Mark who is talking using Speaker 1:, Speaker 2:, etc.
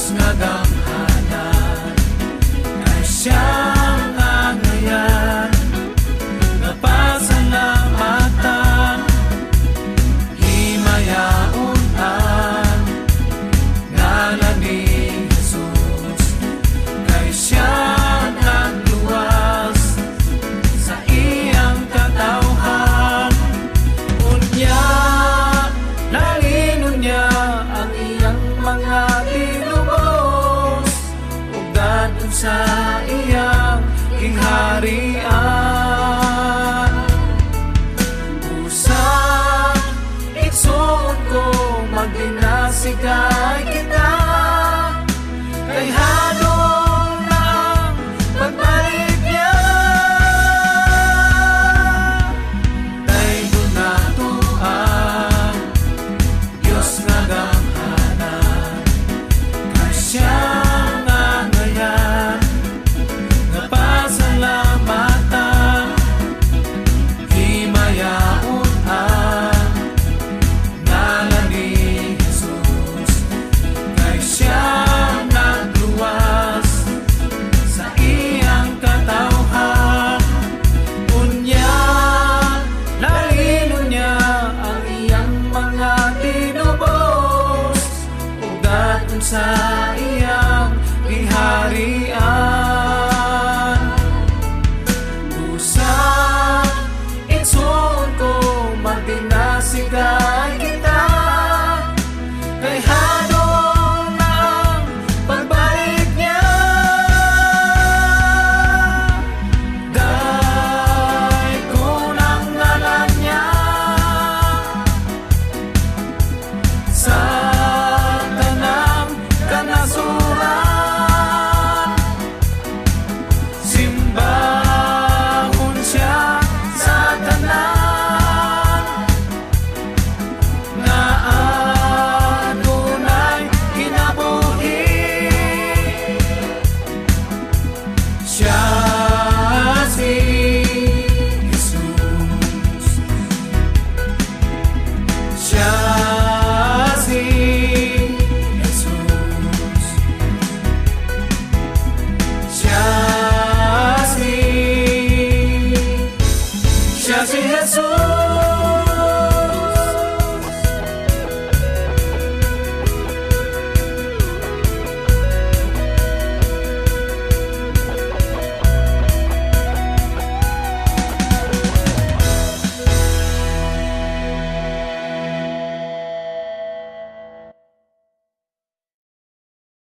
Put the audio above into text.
Speaker 1: nga gamhanan, kay siyang angayan, napasalamatan, himayaon ang ngalan ni Jesus, kay siyang nagluwas sa iyang katawhan. Unya nalinon niya ang iyang mga tinubos, ug dadon sa iyang kingharian. Usang igsuon ko magdinasigay kita, kay hadon na ang pagbalik niya. Dahil nato ang Diyos nga gamhanan, kay siyang angayan, napasalamatan, himayaon ang ngalan ni Jesus, kay siyang nagluwas sa iyang katawhan. Unya nalinon niya ang iyang mga tinubos, ug dadon sa iyang giharian. Usang igsuon ko magdinasigay kita, kay hadon na ang pagbalik niya. Dahil kunang ngalan niya sa tanang kanasuran, simbahon siya sa tanan, nga adunay kinabuhi. Siya si Jesus, siya si Jesus, siya si Jesus.